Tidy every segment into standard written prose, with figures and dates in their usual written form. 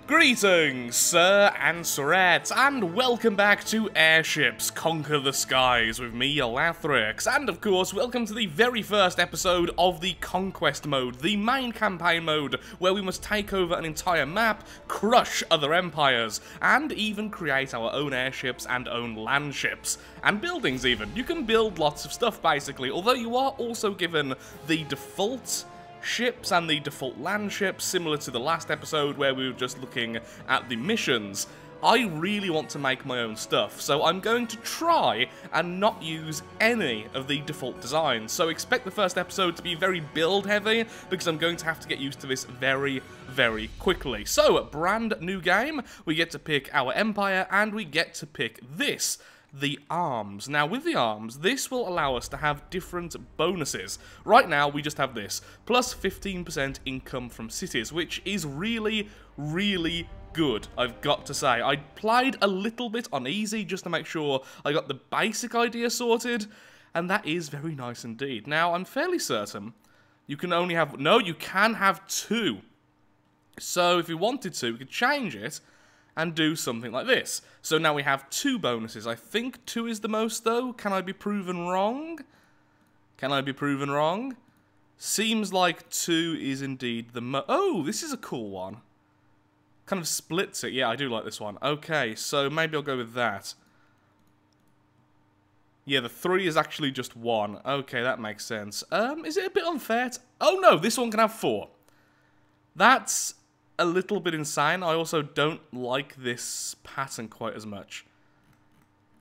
Greetings, sir and sirettes, and welcome back to Airships Conquer the Skies with me, Lathrix, and of course, welcome to the very first episode of the Conquest mode, the main campaign mode, where we must take over an entire map, crush other empires, and even create our own airships and own land ships, and buildings even. You can build lots of stuff, basically, although you are also given the default ships and the default land ships, similar to the last episode where we were just looking at the missions. I really want to make my own stuff, so I'm going to try and not use any of the default designs. So expect the first episode to be very build heavy, because I'm going to have to get used to this very, very quickly. So, brand new game, we get to pick our empire, and we get to pick this. The arms. Now, with the arms, this will allow us to have different bonuses. Right now, we just have this, plus 15% income from cities, which is really, really good, I've got to say. I played a little bit on easy just to make sure I got the basic idea sorted, and that is very nice indeed. Now, I'm fairly certain you can only have... No, you can have two. So, if we wanted to, we could change it and do something like this. So now we have two bonuses. I think two is the most, though. Can I be proven wrong? Can I be proven wrong? Seems like two is indeed the Oh, this is a cool one. Kind of splits it. Yeah, I do like this one. Okay, so maybe I'll go with that. Yeah, the three is actually just one. Okay, that makes sense. Is it a bit unfair? Oh no, this one can have four. That's a little bit insane. I also don't like this pattern quite as much.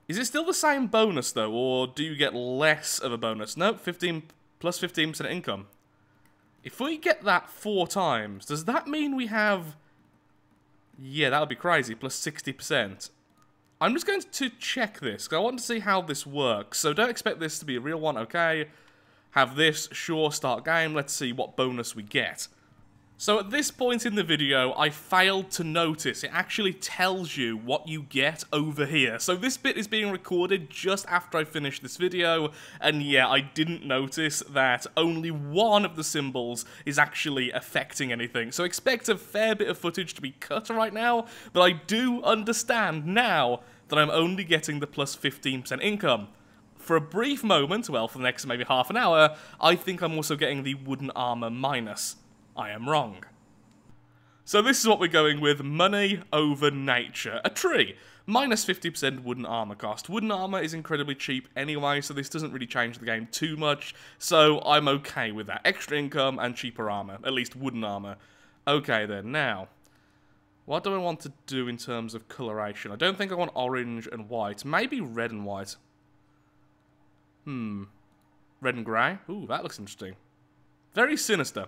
Is it still the same bonus though, or do you get less of a bonus? Nope, 15 plus 15% income. If we get that 4 times, does that mean we have... Yeah, that would be crazy, plus 60%. I'm just going to check this, because I want to see how this works. So don't expect this to be a real one, okay? Have this, sure, start game, let's see what bonus we get. So at this point in the video, I failed to notice. It actually tells you what you get over here. So this bit is being recorded just after I finish this video, and yeah, I didn't notice that only one of the symbols is actually affecting anything. So expect a fair bit of footage to be cut right now, but I do understand now that I'm only getting the plus 15% income. For a brief moment, well, for the next maybe half an hour, I think I'm also getting the wooden armor minus. I am wrong. So this is what we're going with, money over nature. A tree, minus 50% wooden armor cost. Wooden armor is incredibly cheap anyway, so this doesn't really change the game too much, so I'm okay with that. Extra income and cheaper armor, at least wooden armor. Okay then, now, what do I want to do in terms of coloration? I don't think I want orange and white, maybe red and white. Red and grey? Ooh, that looks interesting. Very sinister.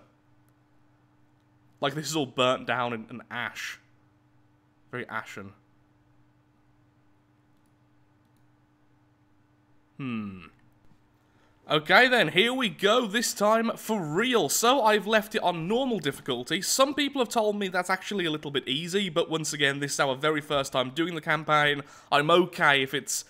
Like this is all burnt down in ash. Very ashen. Okay then, here we go, this time for real. So I've left it on normal difficulty. Some people have told me that's actually a little bit easy, but once again, this is our very first time doing the campaign. I'm okay if it's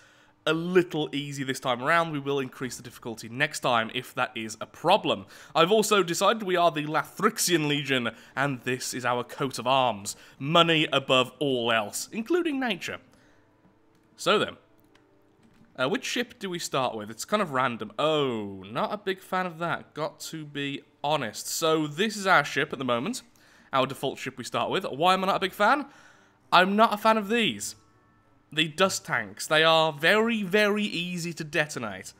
a little easy this time around. We will increase the difficulty next time if that is a problem. I've also decided we are the Lathrixian Legion, and this is our coat of arms. Money above all else, including nature. So then, which ship do we start with? It's kind of random. Oh, not a big fan of that, got to be honest. So this is our ship at the moment, our default ship we start with. Why am I not a big fan? I'm not a fan of these. The dust tanks, they are very, very easy to detonate,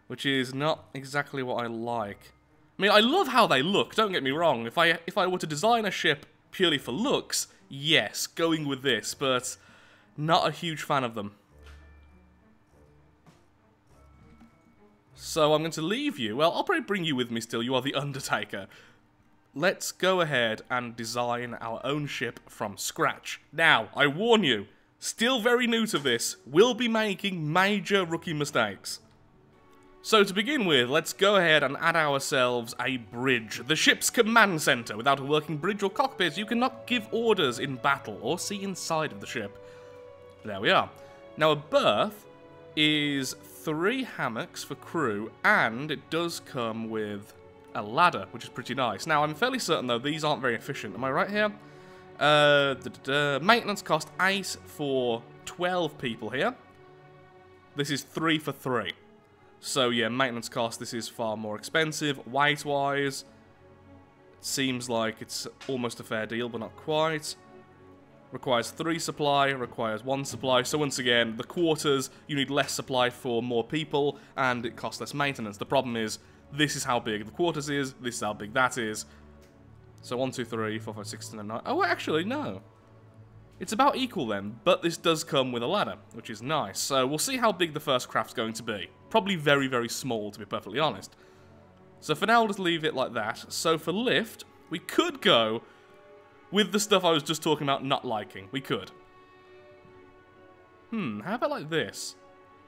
which is not exactly what I like. I mean, I love how they look, don't get me wrong. If I were to design a ship purely for looks, yes, going with this, but not a huge fan of them. So I'm going to leave you. Well, I'll probably bring you with me still. You are the Undertaker. Let's go ahead and design our own ship from scratch. Now, I warn you, still very new to this, will be making major rookie mistakes. So to begin with, let's go ahead and add ourselves a bridge. The ship's command center. Without a working bridge or cockpit, you cannot give orders in battle or see inside of the ship. There we are. Now a berth is 3 hammocks for crew, and it does come with a ladder, which is pretty nice. Now I'm fairly certain though these aren't very efficient. Am I right here? Maintenance cost 8 for 12 people here. This is 3 for 3. So yeah, maintenance cost, this is far more expensive. Weight-wise, it seems like it's almost a fair deal, but not quite. Requires 3 supply, requires 1 supply. So once again, the quarters, you need less supply for more people, and it costs less maintenance. The problem is, this is how big the quarters is, this is how big that is. So 1, 2, 3, 4, 5, 6, 7, 8, 9. Oh, actually, no. It's about equal then, but this does come with a ladder, which is nice. So we'll see how big the first craft's going to be. Probably very, very small, to be perfectly honest. So for now, we'll just leave it like that. So for lift, we could go with the stuff I was just talking about not liking. We could. How about like this?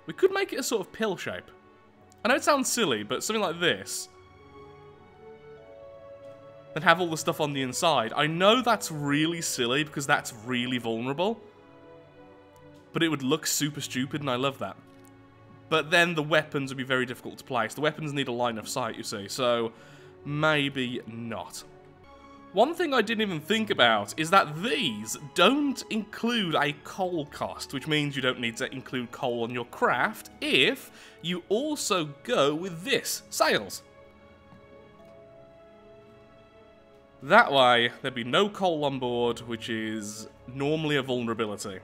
We could make it a sort of pill shape. I know it sounds silly, but something like this. Then have all the stuff on the inside. I know that's really silly because that's really vulnerable. But it would look super stupid and I love that. But then the weapons would be very difficult to place. The weapons need a line of sight, you see. So, maybe not. One thing I didn't even think about is that these don't include a coal cost, which means you don't need to include coal on your craft if you also go with this, sails. That way, there'd be no coal on board, which is normally a vulnerability.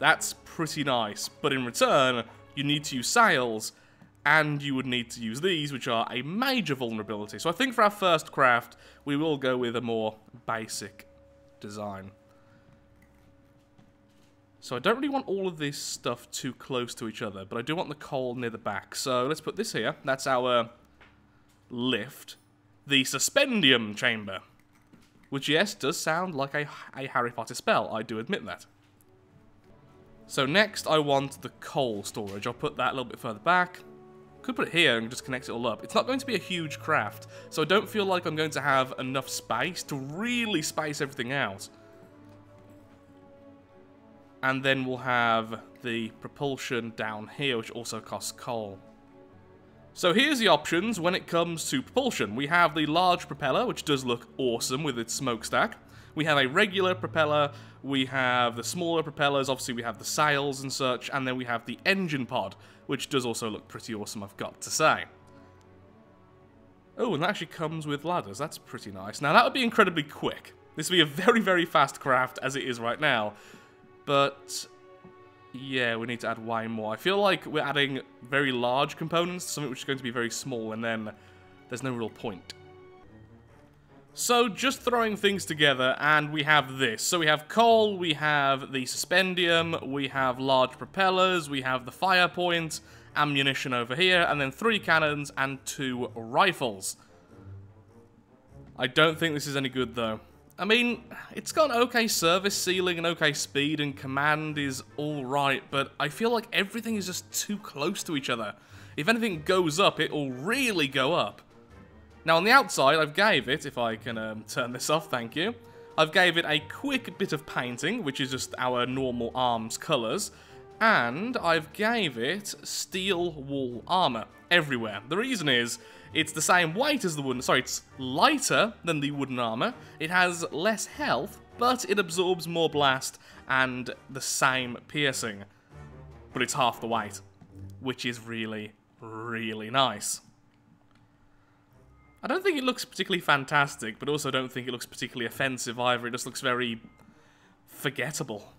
That's pretty nice, but in return, you need to use sails, and you would need to use these, which are a major vulnerability. So I think for our first craft, we will go with a more basic design. So I don't really want all of this stuff too close to each other, but I do want the coal near the back. So let's put this here. That's our lift. The Suspendium Chamber. Which, yes, does sound like a Harry Potter spell. I do admit that. So next, I want the coal storage. I'll put that a little bit further back. Could put it here and just connect it all up. It's not going to be a huge craft, so I don't feel like I'm going to have enough space to really space everything out. And then we'll have the propulsion down here, which also costs coal. So here's the options when it comes to propulsion. We have the large propeller, which does look awesome with its smokestack. We have a regular propeller, we have the smaller propellers, obviously we have the sails and such, and then we have the engine pod, which does also look pretty awesome, I've got to say. Oh, and that actually comes with ladders, that's pretty nice. Now that would be incredibly quick. This would be a very, very fast craft as it is right now, but yeah, we need to add way more. I feel like we're adding very large components to something which is going to be very small, and then there's no real point. So, just throwing things together, and we have this. So we have coal, we have the suspendium, we have large propellers, we have the fire point, ammunition over here, and then 3 cannons and 2 rifles. I don't think this is any good, though. I mean, it's got an okay service ceiling and okay speed, and command is alright, but I feel like everything is just too close to each other. If anything goes up, it will really go up. Now on the outside, I've gave it, if I can turn this off, thank you. I've gave it a quick bit of painting, which is just our normal arms colours, and I've gave it steel wool armour everywhere. The reason is, it's the same weight as the wooden, sorry, it's lighter than the wooden armour, it has less health, but it absorbs more blast and the same piercing. But it's half the weight, which is really, really nice. I don't think it looks particularly fantastic, but also don't think it looks particularly offensive either. It just looks very forgettable.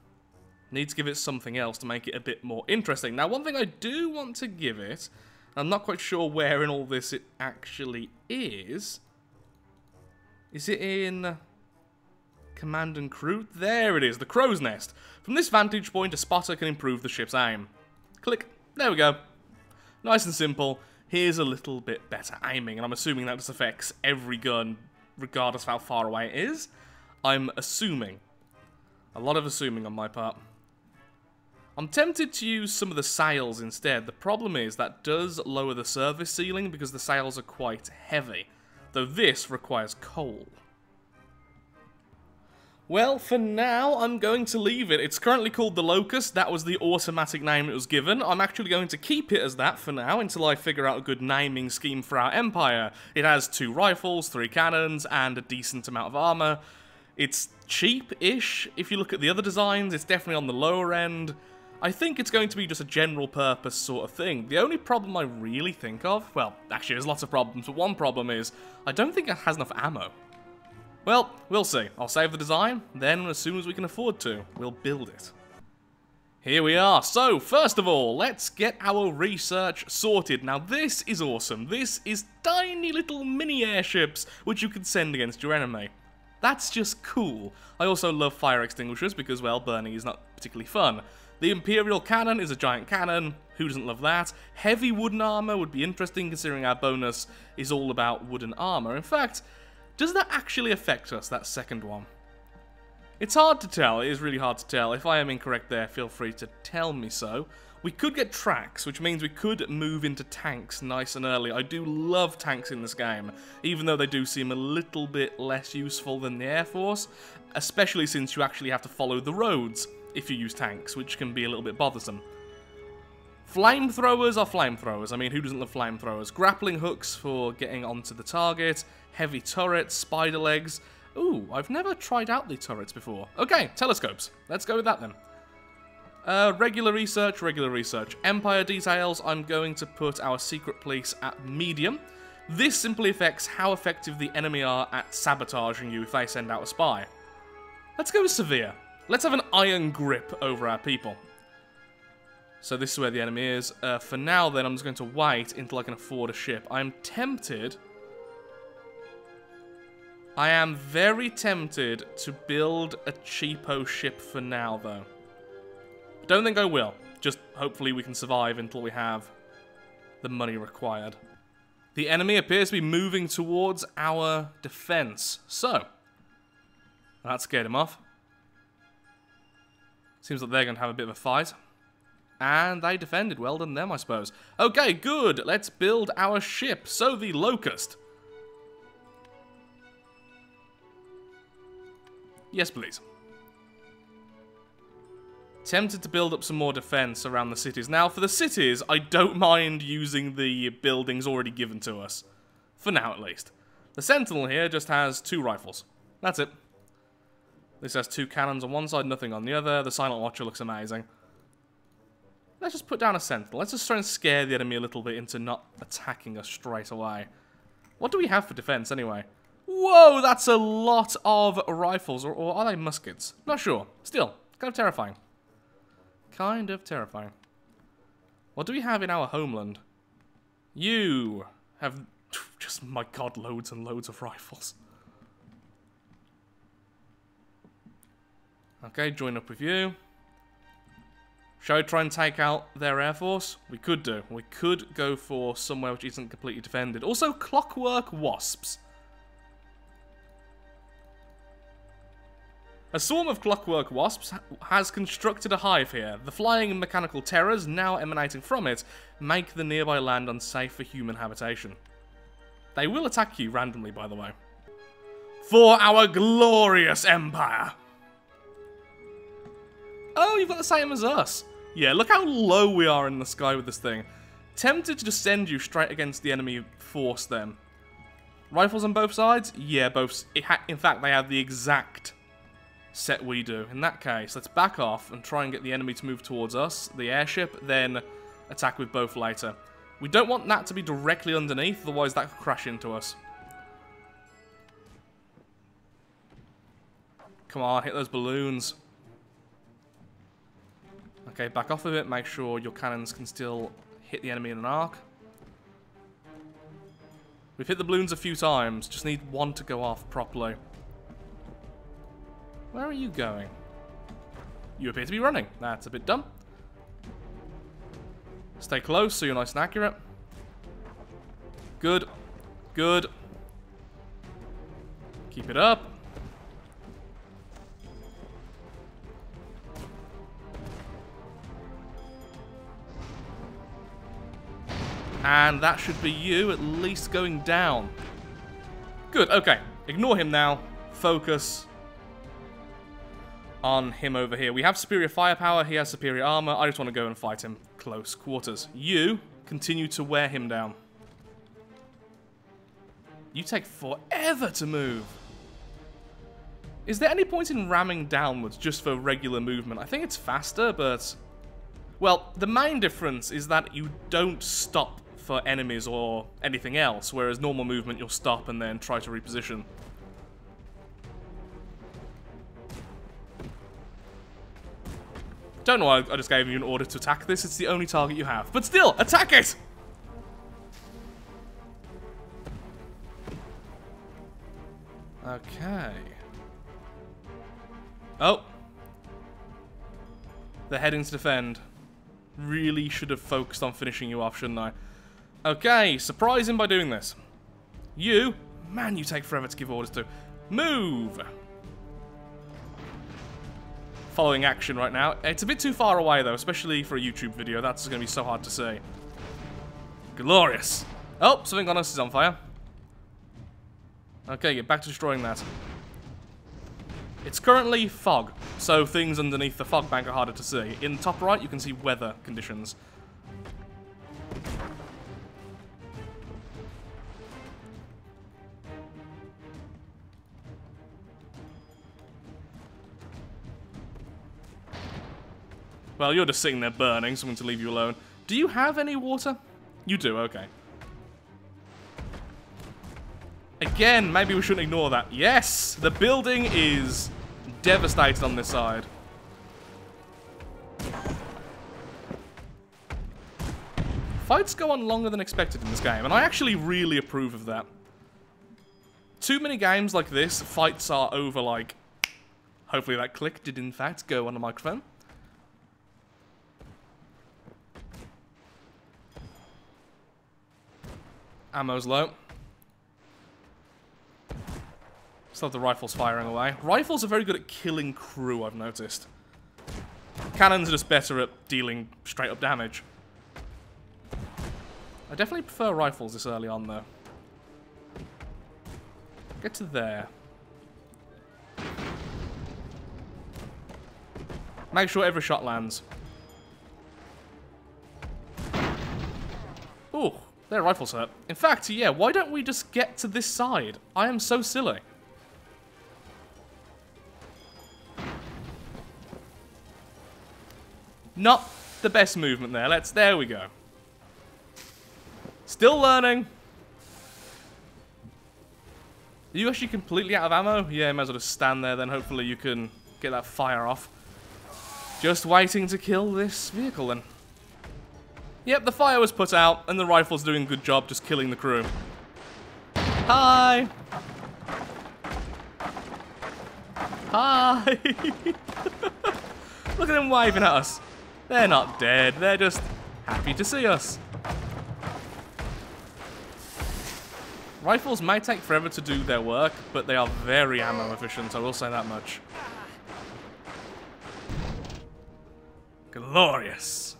Need to give it something else to make it a bit more interesting. Now, one thing I do want to give it, I'm not quite sure where in all this it actually is. Is it in Command and Crew? There it is, the crow's nest. From this vantage point, a spotter can improve the ship's aim. Click. There we go. Nice and simple. Here's a little bit better aiming, and I'm assuming that just affects every gun, regardless of how far away it is. I'm assuming. A lot of assuming on my part. I'm tempted to use some of the sails instead. The problem is that does lower the service ceiling because the sails are quite heavy, though this requires coal. Well, for now, I'm going to leave it. It's currently called the Locust. That was the automatic name it was given. I'm actually going to keep it as that for now until I figure out a good naming scheme for our empire. It has 2 rifles, 3 cannons, and a decent amount of armor. It's cheap-ish. If you look at the other designs, it's definitely on the lower end. I think it's going to be just a general purpose sort of thing. The only problem I really think of, well, actually there's lots of problems, but one problem is I don't think it has enough ammo. Well, we'll see. I'll save the design, then as soon as we can afford to, we'll build it. Here we are. So, first of all, let's get our research sorted. Now, this is awesome. This is tiny little mini airships which you can send against your enemy. That's just cool. I also love fire extinguishers because, well, burning is not particularly fun. The Imperial Cannon is a giant cannon. Who doesn't love that? Heavy wooden armor would be interesting considering our bonus is all about wooden armor. In fact, does that actually affect us, that second one? It's hard to tell. It is really hard to tell. If I am incorrect there, feel free to tell me so. We could get tracks, which means we could move into tanks nice and early. I do love tanks in this game, even though they do seem a little bit less useful than the Air Force, especially since you actually have to follow the roads if you use tanks, which can be a little bit bothersome. Flamethrowers are flamethrowers. I mean, who doesn't love flamethrowers? Grappling hooks for getting onto the target, heavy turrets, spider legs. Ooh, I've never tried out the turrets before. Okay, telescopes. Let's go with that then. Regular research, regular research. Empire details, I'm going to put our secret police at medium. This simply affects how effective the enemy are at sabotaging you if they send out a spy. Let's go with severe. Let's have an iron grip over our people. So this is where the enemy is. For now then, I'm just going to wait until I can afford a ship. I'm tempted... I am very tempted to build a cheapo ship for now, though. Don't think I will. Just hopefully we can survive until we have the money required. The enemy appears to be moving towards our defense. So, that scared him off. Seems like they're going to have a bit of a fight. And they defended. Well done them, I suppose. Okay, good. Let's build our ship. So, the Locust. Yes, please. Tempted to build up some more defense around the cities. Now, for the cities, I don't mind using the buildings already given to us. For now, at least. The Sentinel here just has 2 rifles. That's it. This has 2 cannons on one side, nothing on the other. The Silent Watcher looks amazing. Let's just put down a Sentinel. Let's just try and scare the enemy a little bit into not attacking us straight away. What do we have for defense, anyway? Whoa, that's a lot of rifles. Or are they muskets? Not sure. Still, kind of terrifying. Kind of terrifying. What do we have in our homeland? You have just, my god, loads and loads of rifles. Okay, join up with you. Shall we try and take out their air force? We could do. We could go for somewhere which isn't completely defended. Also, clockwork wasps. A swarm of clockwork wasps has constructed a hive here. The flying and mechanical terrors now emanating from it make the nearby land unsafe for human habitation. They will attack you randomly, by the way. For our glorious empire! Oh, you've got the same as us. Yeah, look how low we are in the sky with this thing. Tempted to just send you straight against the enemy force then. Rifles on both sides? Yeah, both. In fact, they have the exact set we do. In that case, let's back off and try and get the enemy to move towards us, the airship, then attack with both later. We don't want that to be directly underneath, otherwise that could crash into us. Come on, hit those balloons. Okay, back off a bit, make sure your cannons can still hit the enemy in an arc. We've hit the balloons a few times, just need one to go off properly. Where are you going? You appear to be running. That's a bit dumb. Stay close so you're nice and accurate. Good. Good. Keep it up. And that should be you at least going down. Good, okay. Ignore him now. Focus on him over here. We have superior firepower, he has superior armor. I just want to go and fight him close quarters. You continue to wear him down. You take forever to move. Is there any point in ramming downwards just for regular movement? I think it's faster, but... Well, the main difference is that you don't stop for enemies or anything else, whereas normal movement you'll stop and then try to reposition. Don't know why I just gave you an order to attack this, it's the only target you have. But still, attack it! Okay. Oh. They're heading to defend. Really should have focused on finishing you off, shouldn't I? Okay, surprise him by doing this. You, man, you take forever to give orders to. Move! Following action right now. It's a bit too far away, though, especially for a YouTube video. That's going to be so hard to see. Glorious. Oh, something on us is on fire. Okay, get back to destroying that. It's currently fog, so things underneath the fog bank are harder to see. In the top right, you can see weather conditions. Well, you're just sitting there burning, so I'm going to leave you alone. Do you have any water? You do, okay. Again, maybe we shouldn't ignore that. Yes! The building is devastated on this side. Fights go on longer than expected in this game, and I actually really approve of that. Too many games like this, fights are over like... Hopefully that click did in fact go on the microphone. Ammo's low. Still have the rifles firing away. Rifles are very good at killing crew, I've noticed. Cannons are just better at dealing straight up damage. I definitely prefer rifles this early on, though. Get to there. Make sure every shot lands. Ooh, their rifles hurt. In fact, yeah, why don't we just get to this side? I am so silly. Not the best movement there. There we go. Still learning. Are you actually completely out of ammo? Yeah, might as well just stand there then. Hopefully you can get that fire off. Just waiting to kill this vehicle then. Yep, the fire was put out and the rifle's doing a good job just killing the crew. Hi! Hi! Look at them waving at us. They're not dead, they're just happy to see us. Rifles may take forever to do their work, but they are very ammo efficient, I will say that much. Glorious.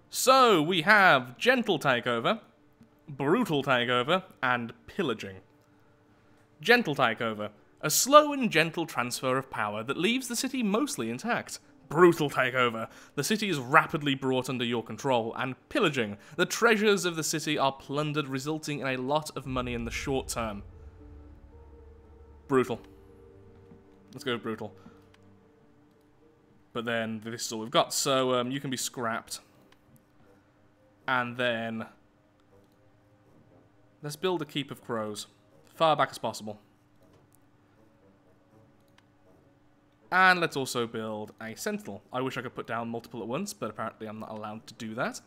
So, we have Gentle Takeover, Brutal Takeover, and Pillaging. Gentle Takeover. A slow and gentle transfer of power that leaves the city mostly intact. Brutal takeover. The city is rapidly brought under your control. And pillaging. The treasures of the city are plundered, resulting in a lot of money in the short term. Brutal. Let's go with brutal. But then this is all we've got, so you can be scrapped. And then... let's build a keep of crows. Far back as possible. And let's also build a sentinel. I wish I could put down multiple at once, but apparently I'm not allowed to do that.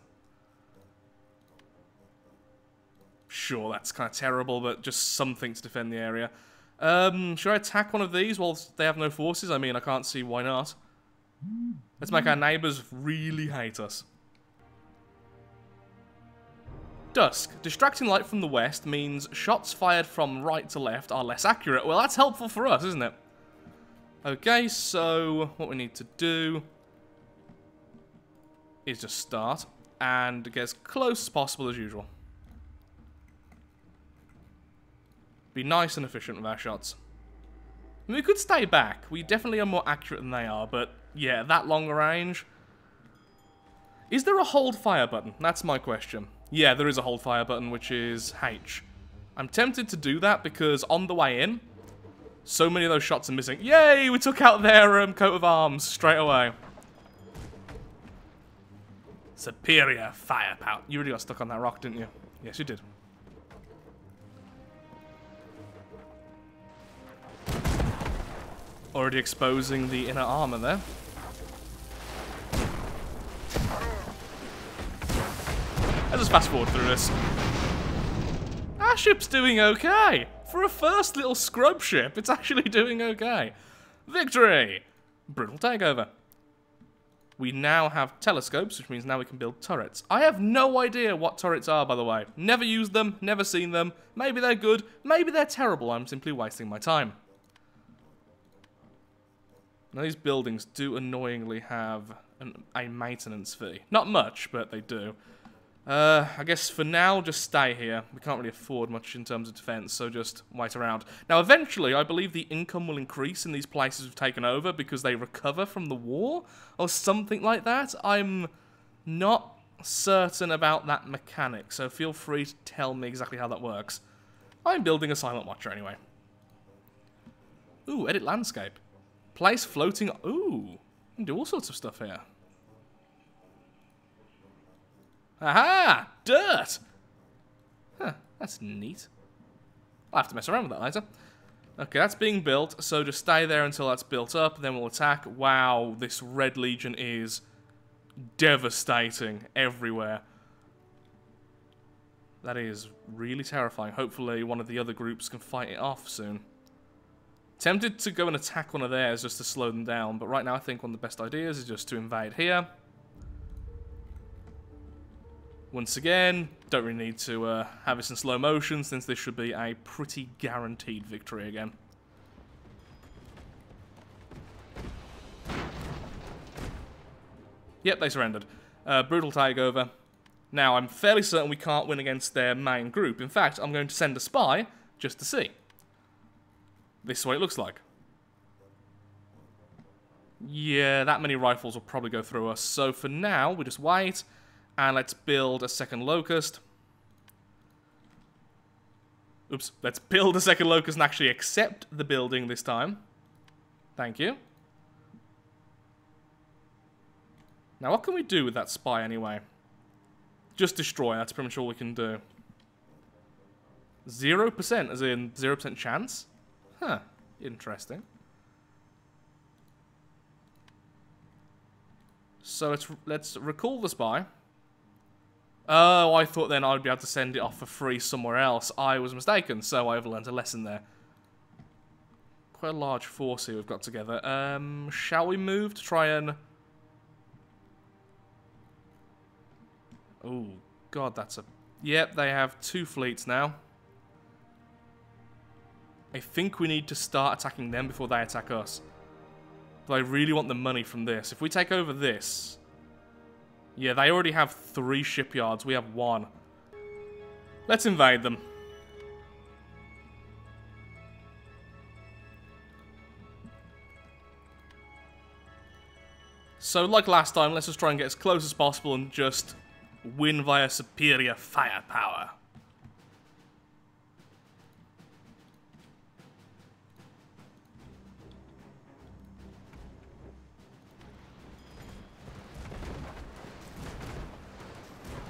Sure, that's kind of terrible, but just something to defend the area. Should I attack one of these while they have no forces? I mean, I can't see why not. Let's make our neighbours really hate us. Dusk. Distracting light from the west means shots fired from right to left are less accurate. Well, that's helpful for us, isn't it? Okay, so what we need to do is just start and get as close as possible as usual. Be nice and efficient with our shots. I mean, we could stay back. We definitely are more accurate than they are, but yeah, that long range. Is there a hold fire button? That's my question. Yeah, there is a hold fire button, which is H. I'm tempted to do that because on the way in, so many of those shots are missing. Yay! We took out their coat of arms straight away. Superior firepower. You really got stuck on that rock, didn't you? Yes, you did. Already exposing the inner armor there. Let's just fast forward through this. Our ship's doing okay. For a first little scrub ship, it's actually doing okay. Victory! Brutal takeover. We now have telescopes, which means now we can build turrets. I have no idea what turrets are, by the way. Never used them, never seen them. Maybe they're good, maybe they're terrible. I'm simply wasting my time. Now, these buildings do annoyingly have a maintenance fee. Not much, but they do. I guess for now, just stay here. We can't really afford much in terms of defense, so just wait around. Now, eventually, I believe the income will increase in these places we've taken over because they recover from the war, or something like that. I'm not certain about that mechanic, so feel free to tell me exactly how that works. I'm building a Silent Watcher anyway. Ooh, edit landscape. Place floating... Ooh, you can do all sorts of stuff here. Aha! Dirt! Huh, that's neat. I'll have to mess around with that later. Okay, that's being built, so just stay there until that's built up, then we'll attack. Wow, this Red Legion is devastating everywhere. That is really terrifying. Hopefully one of the other groups can fight it off soon. Tempted to go and attack one of theirs just to slow them down, but right now I think one of the best ideas is just to invade here. Once again, don't really need to have this in slow motion since this should be a pretty guaranteed victory again. Yep, they surrendered. Brutal takeover. Now, I'm fairly certain we can't win against their main group. In fact, I'm going to send a spy just to see. This is what it looks like. Yeah, that many rifles will probably go through us. So for now, we just wait. And let's build a second locust. Oops. Let's build a second locust and actually accept the building this time. Thank you. Now, what can we do with that spy anyway? Just destroy. That's pretty much all we can do. 0%, as in 0% chance? Huh. Interesting. So let's recall the spy. Oh, I thought then I'd be able to send it off for free somewhere else. I was mistaken, so I've learned a lesson there. Quite a large force here we've got together. Shall we move to try and... Oh, God, that's a... Yep, they have 2 fleets now. I think we need to start attacking them before they attack us. But I really want the money from this. If we take over this... Yeah, they already have 3 shipyards. We have 1. Let's invade them. So, like last time, let's just try and get as close as possible and just win via superior firepower.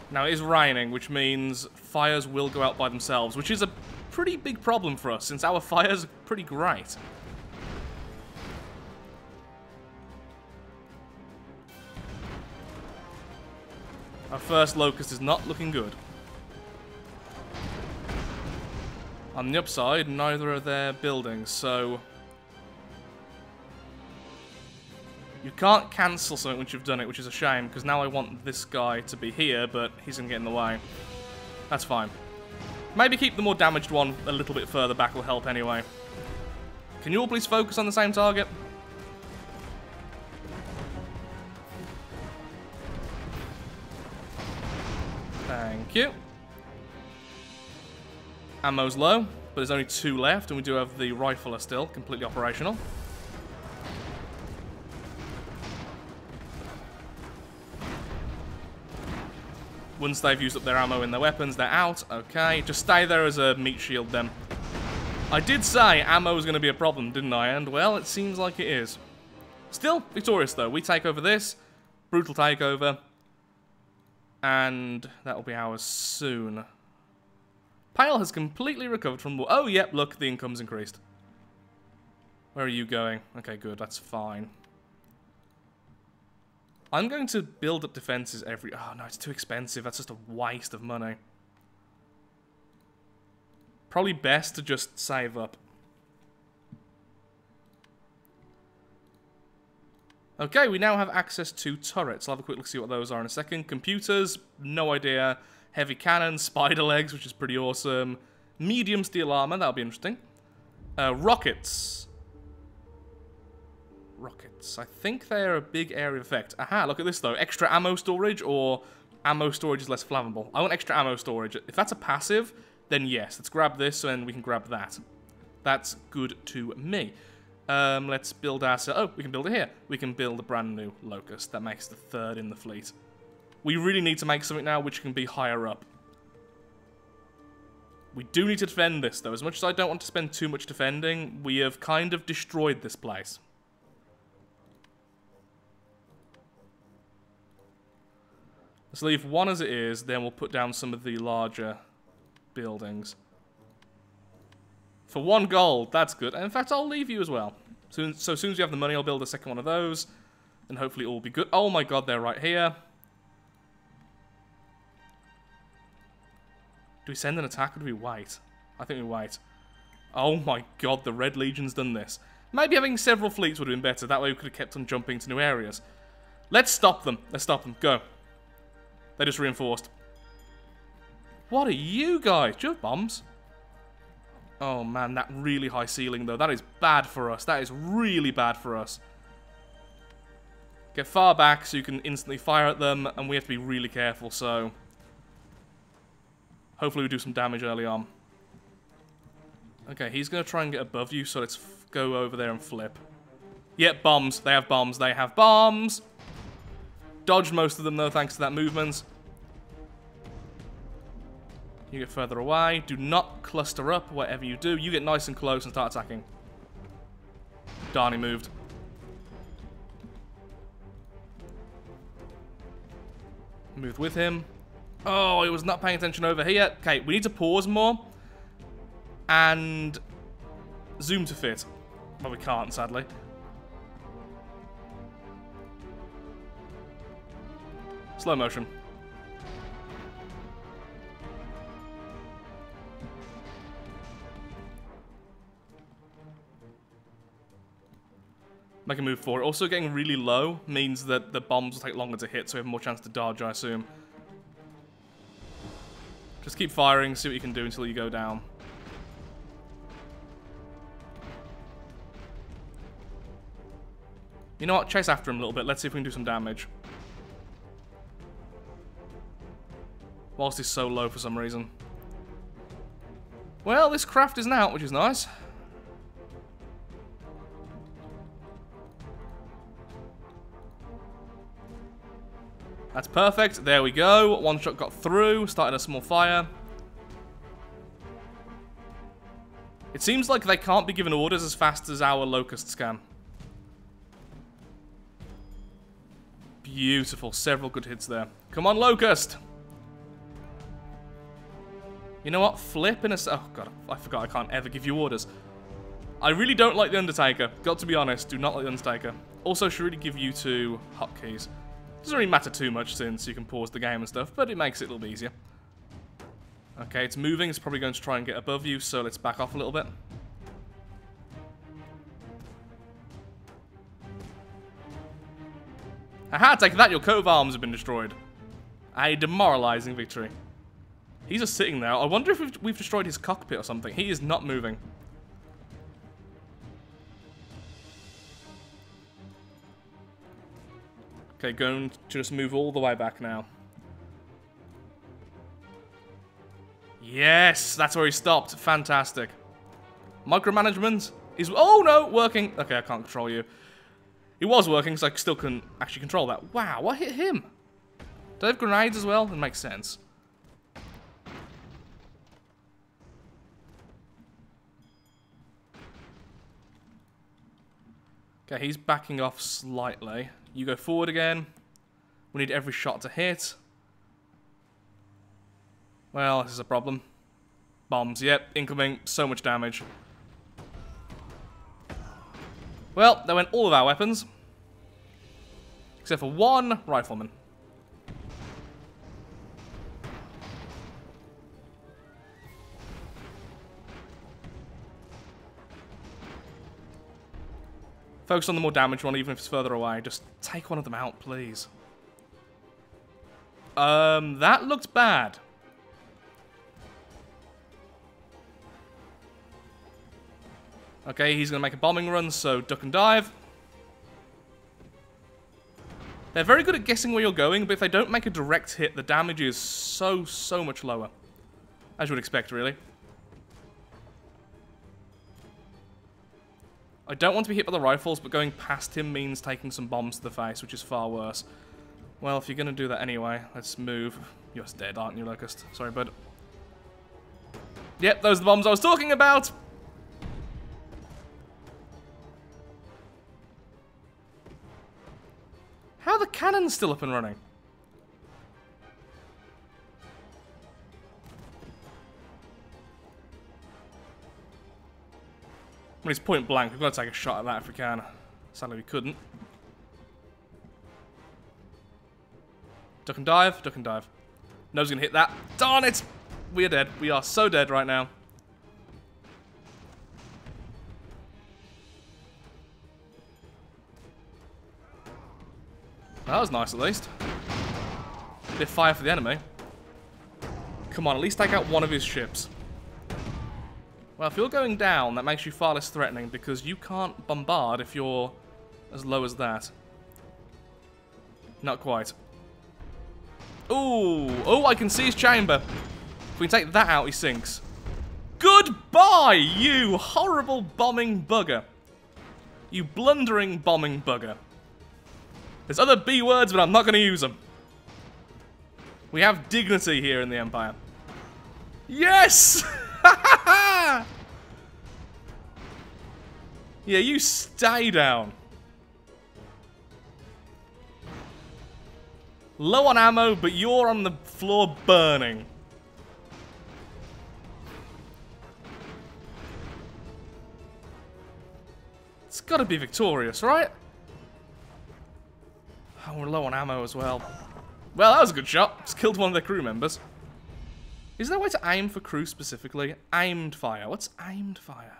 Now, it is raining, which means fires will go out by themselves, which is a pretty big problem for us, since our fires are pretty great. Our first locust is not looking good. On the upside, neither are their buildings, so... You can't cancel something once you've done it, which is a shame, because now I want this guy to be here, but he's going to get in the way. That's fine. Maybe keep the more damaged one a little bit further back will help anyway. Can you all please focus on the same target? Thank you. Ammo's low, but there's only 2 left, and we do have the rifler still, completely operational. Once they've used up their ammo in their weapons, they're out. Okay, just stay there as a meat shield then. I did say ammo was going to be a problem, didn't I? And, well, it seems like it is. Still, victorious, though. We take over this. Brutal takeover. And that will be ours soon. Pale has completely recovered from... Oh, yep, look, the income's increased. Where are you going? Okay, good, that's fine. I'm going to build up defenses every... Oh, no, it's too expensive. That's just a waste of money. Probably best to just save up. Okay, we now have access to turrets. I'll have a quick look, see what those are in a second. Computers, no idea. Heavy cannons, spider legs, which is pretty awesome. Medium steel armor, that'll be interesting. Rockets. Rockets. I think they're a big area of effect. Aha, look at this though. Extra ammo storage or ammo storage is less flammable. I want extra ammo storage. If that's a passive, then yes. Let's grab this and we can grab that. That's good to me. Let's build our... Oh, we can build it here. We can build a brand new Locust. That makes the third in the fleet. We really need to make something now which can be higher up. We do need to defend this, though. As much as I don't want to spend too much defending, we have kind of destroyed this place. Let's leave one as it is, then we'll put down some of the larger buildings. For 1 gold, that's good. And in fact, I'll leave you as well. So as soon as you have the money, I'll build a second one of those. And hopefully it will be good. Oh my god, they're right here. Do we send an attack or do we wait? I think we wait. Oh my god, the Red Legion's done this. Maybe having several fleets would have been better. That way we could have kept on jumping to new areas. Let's stop them. Let's stop them. Go. They just reinforced. What are you guys? Do you have bombs? Oh man, that really high ceiling though. That is bad for us. That is really bad for us. Get far back so you can instantly fire at them, and we have to be really careful, so... Hopefully we do some damage early on. Okay, he's going to try and get above you, so let's go over there and flip. Yep, bombs. They have bombs. They have bombs! Dodged most of them though, thanks to that movement. You get further away. Do not cluster up, whatever you do. You get nice and close and start attacking. Darn, he moved. Moved with him. Oh, he was not paying attention over here. Okay, we need to pause more. And zoom to fit. Well, we can't, sadly. Slow motion. Make a move forward. Also, getting really low means that the bombs will take longer to hit, so we have more chance to dodge, I assume. Just keep firing, see what you can do until you go down. You know what? Chase after him a little bit. Let's see if we can do some damage. Whilst he's so low for some reason. Well, this craft isn't out, which is nice. That's perfect. There we go. One shot got through. Started a small fire. It seems like they can't be given orders as fast as our Locusts can. Beautiful. Several good hits there. Come on, Locust! You know what? Flip in a... Oh, God. I forgot I can't ever give you orders. I really don't like the Undertaker. Got to be honest. Do not like the Undertaker. Also, should really give you 2 hotkeys. Doesn't really matter too much since you can pause the game and stuff, but it makes it a little bit easier. Okay, it's moving. It's probably going to try and get above you, so let's back off a little bit. Aha, take that, your coat of arms have been destroyed. A demoralizing victory. He's just sitting there. I wonder if we've destroyed his cockpit or something. He is not moving. Okay, going to just move all the way back now. Yes, that's where he stopped. Fantastic. Micromanagement is... Oh, no, working. Okay, I can't control you. It was working, so I still couldn't actually control that. Wow, what hit him? Do they have grenades as well? It makes sense. Okay, he's backing off slightly. You go forward again. We need every shot to hit. Well, this is a problem. Bombs, yep, incoming, so much damage. Well, there went all of our weapons. Except for one rifleman. Focus on the more damaged one, even if it's further away. Just take one of them out, please. That looked bad. Okay, he's going to make a bombing run, so duck and dive. They're very good at guessing where you're going, but if they don't make a direct hit, the damage is so much lower. As you would expect, really. I don't want to be hit by the rifles, but going past him means taking some bombs to the face, which is far worse. Well, if you're going to do that anyway, let's move. You're dead, aren't you, Locust? Sorry, bud. Yep, those are the bombs I was talking about! How are the cannons still up and running? I mean, it's point blank. We've got to take a shot at that if we can. Sadly, we couldn't. Duck and dive. Duck and dive. No's going to hit that. Darn it! We are dead. We are so dead right now. That was nice, at least. Bit of fire for the enemy. Come on, at least take out one of his ships. Well, if you're going down, that makes you far less threatening, because you can't bombard if you're as low as that. Not quite. Ooh! Oh, I can see his chamber. If we can take that out, he sinks. Goodbye, you horrible bombing bugger. You blundering bombing bugger. There's other B words, but I'm not going to use them. We have dignity here in the Empire. Yes! Yeah, you stay down. Low on ammo, but you're on the floor burning. It's got to be victorious, right? Oh, we're low on ammo as well. Well, that was a good shot. Just killed one of their crew members. Is there a way to aim for crew specifically? Aimed fire. What's aimed fire?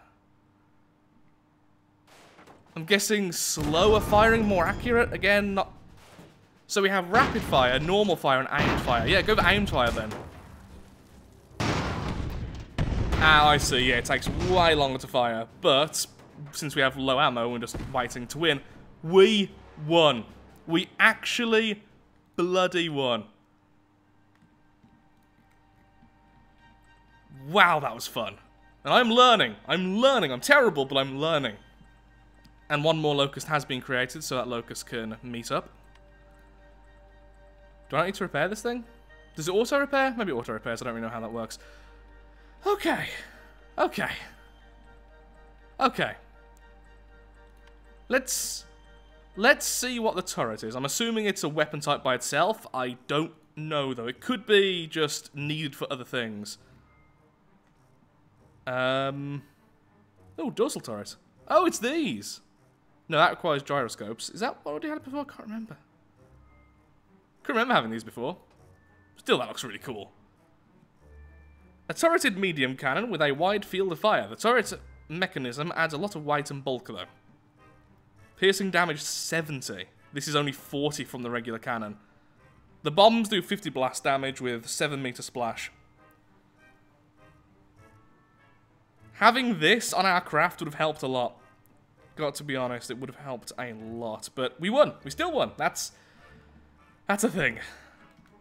I'm guessing slower firing, more accurate. Again, not... So we have rapid fire, normal fire, and aimed fire. Yeah, go for aimed fire then. Ah, I see. Yeah, it takes way longer to fire. But since we have low ammo and just waiting to win, we won. We actually bloody won. Wow, that was fun. And I'm learning. I'm terrible, but I'm learning. And one more Locust has been created, so that Locust can meet up. Do I need to repair this thing? Does it auto-repair? Maybe it auto-repairs. I don't really know how that works. Okay. Okay. Okay. Let's see what the turret is. I'm assuming it's a weapon type by itself. I don't know, though. It could be just needed for other things. Oh, Dorsal Turret. Oh, it's these. No, that requires gyroscopes. Is that what I already had before? I can't remember. Couldn't remember having these before. Still, that looks really cool. A turreted medium cannon with a wide field of fire. The turret mechanism adds a lot of weight and bulk, though. Piercing damage 70. This is only 40 from the regular cannon. The bombs do 50 blast damage with 7-meter splash. Having this on our craft would have helped a lot. Got to be honest, it would have helped a lot. But we won. We still won. That's a thing.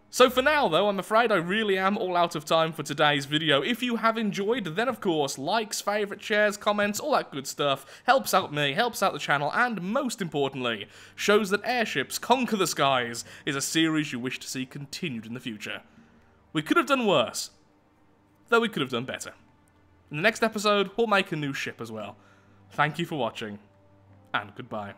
So for now though, I'm afraid I really am all out of time for today's video. If you have enjoyed, then of course, likes, favourite, shares, comments, all that good stuff helps out me, helps out the channel, and most importantly, shows that Airships Conquer the Skies is a series you wish to see continued in the future. We could have done worse, though we could have done better. In the next episode, we'll make a new ship as well. Thank you for watching, and goodbye.